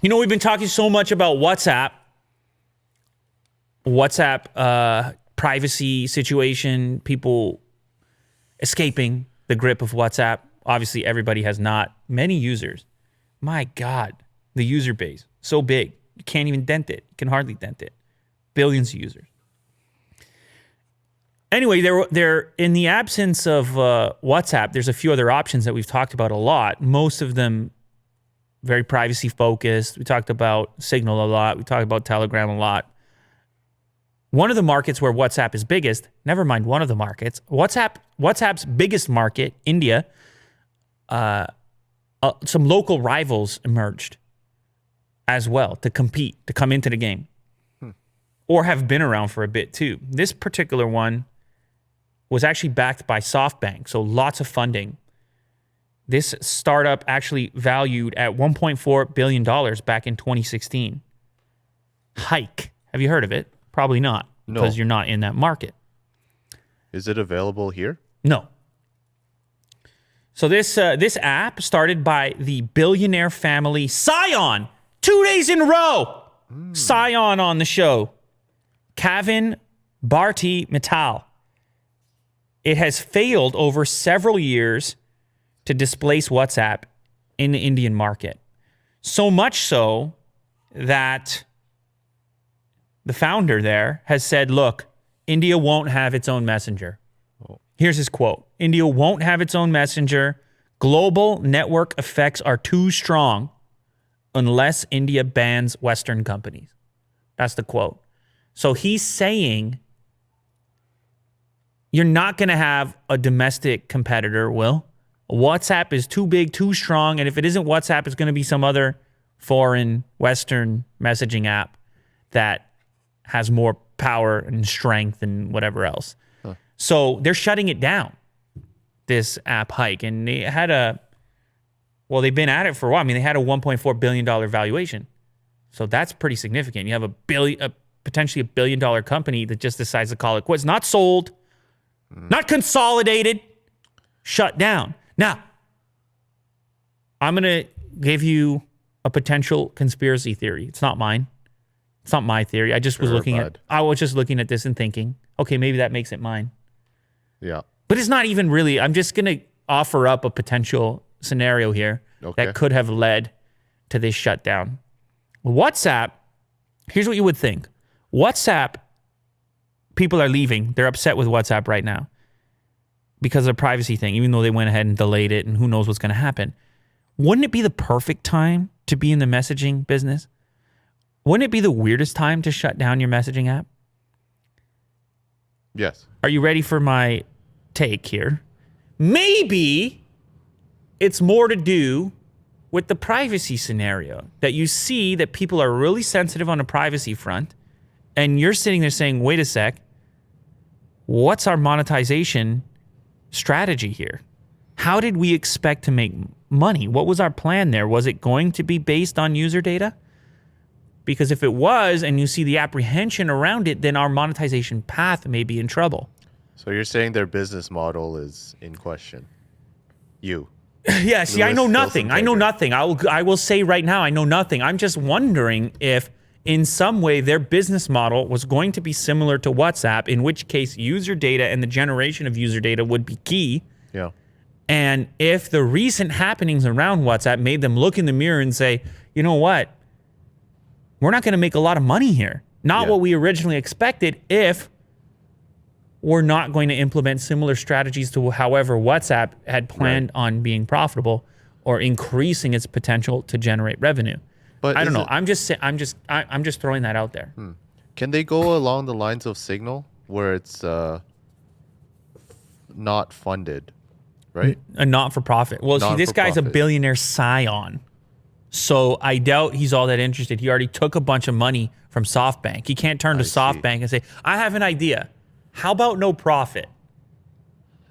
You know, we've been talking so much about WhatsApp privacy situation, people escaping the grip of WhatsApp. Obviously, everybody has not many users. My God, the user base, so big. You can't even dent it. You can hardly dent it. Billions of users. Anyway, there in the absence of WhatsApp, there's a few other options that we've talked about a lot. Most of them very privacy focused. We talked about Signal a lot. We talked about Telegram a lot. One of the markets where WhatsApp is biggest, never mind one of the markets, WhatsApp's biggest market, India, some local rivals emerged as well to compete, to come into the game, or have been around for a bit too. This particular one was actually backed by SoftBank, so lots of funding. This startup actually valued at $1.4 billion back in 2016. Hike. Have you heard of it? Probably not, because you're not in that market. Is it available here? No. So this app started by the billionaire family Scion, 2 days in a row. Scion on the show. Kavin Bharti Mittal. It has failed over several years to displace WhatsApp in the Indian market. So much so that the founder there has said, look, India won't have its own messenger. Here's his quote. India won't have its own messenger. Global network effects are too strong unless India bans Western companies. That's the quote. So he's saying you're not going to have a domestic competitor, Will. WhatsApp is too big, too strong, and if it isn't WhatsApp, it's going to be some other foreign Western messaging app that has more power and strength and whatever else. So they're shutting it down, this app Hike. And they had they've been at it for a while. I mean, they had a $1.4 billion valuation. So that's pretty significant. You have potentially $1 billion company that just decides to call it quits. Not sold, not consolidated, shut down. Now, I'm going to give you a potential conspiracy theory. It's not mine. It's not my theory. I was just looking at this and thinking, okay, maybe that makes it mine. Yeah. But it's not even really. I'm just going to offer up a potential scenario here that could have led to this shutdown. WhatsApp, here's what you would think. WhatsApp, people are leaving. They're upset with WhatsApp right now because of the privacy thing, even though they went ahead and delayed it and who knows what's going to happen. Wouldn't it be the perfect time to be in the messaging business? Wouldn't it be the weirdest time to shut down your messaging app? Yes. Are you ready for my take here? Maybe it's more to do with the privacy scenario, that you see that people are really sensitive on the privacy front, and you're sitting there saying, wait a sec, what's our monetization strategy here? How did we expect to make money? What was our plan there? Was it going to be based on user data? Because if it was, and you see the apprehension around it, then our monetization path may be in trouble. So you're saying their business model is in question? Yeah, see, I know nothing. I will say right now, I know nothing. I'm just wondering if in some way their business model was going to be similar to WhatsApp, in which case user data and the generation of user data would be key. Yeah. And if the recent happenings around WhatsApp made them look in the mirror and say, you know what? We're not going to make a lot of money here. Not what we originally expected if we're not going to implement similar strategies to however WhatsApp had planned on being profitable or increasing its potential to generate revenue. But I don't know. I'm just throwing that out there. Can they go along the lines of Signal where it's not funded, right? A not-for-profit. Well, see, this guy's a billionaire Scion. So I doubt he's all that interested. He already took a bunch of money from SoftBank. He can't turn to SoftBank and say, I have an idea. How about no profit?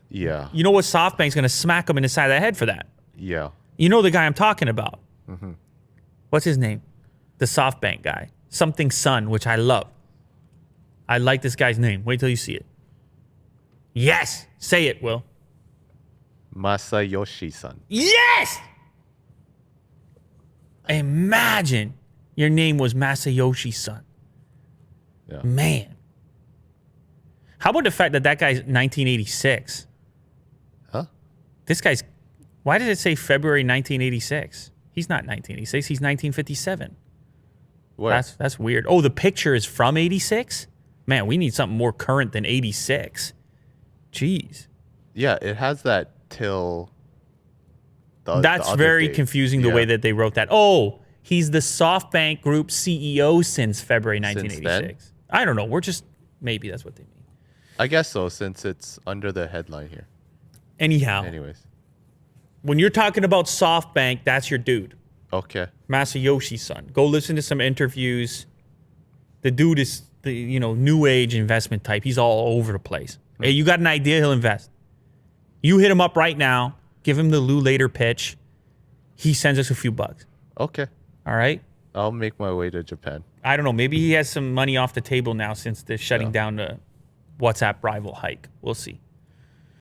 Yeah. You know what? SoftBank's going to smack him in the side of the head for that. Yeah. You know the guy I'm talking about. Mm-hmm. What's his name? The SoftBank guy. Something Sun, which I love. I like this guy's name. Wait till you see it. Yes! Say it, Will. Masayoshi-san. Yes! Imagine Your name was Masayoshi-san. Yeah. Man. How about the fact that guy's 1986? Huh? This guy's... Why did it say February 1986? He's not 1986. He's 1957. Where? That's weird. Oh, the picture is from 86? Man, we need something more current than 86. Jeez. Yeah, it has that till. That's other very date. confusing the Yeah. way that they wrote that. Oh, he's the SoftBank Group CEO since February Since 1986. I don't know. We're just... Maybe that's what they mean. I guess so, since it's under the headline here. Anyhow, Anyways. when you're talking about SoftBank, that's your dude. Okay. Masayoshi-san. Go listen to some interviews. The dude is the new age investment type. He's all over the place. Hey, you got an idea, he'll invest. You hit him up right now. Give him the Lou Later pitch. He sends us a few bucks. Okay. All right? I'll make my way to Japan. I don't know. Maybe he has some money off the table now since the shutting down the WhatsApp rival hike. We'll see.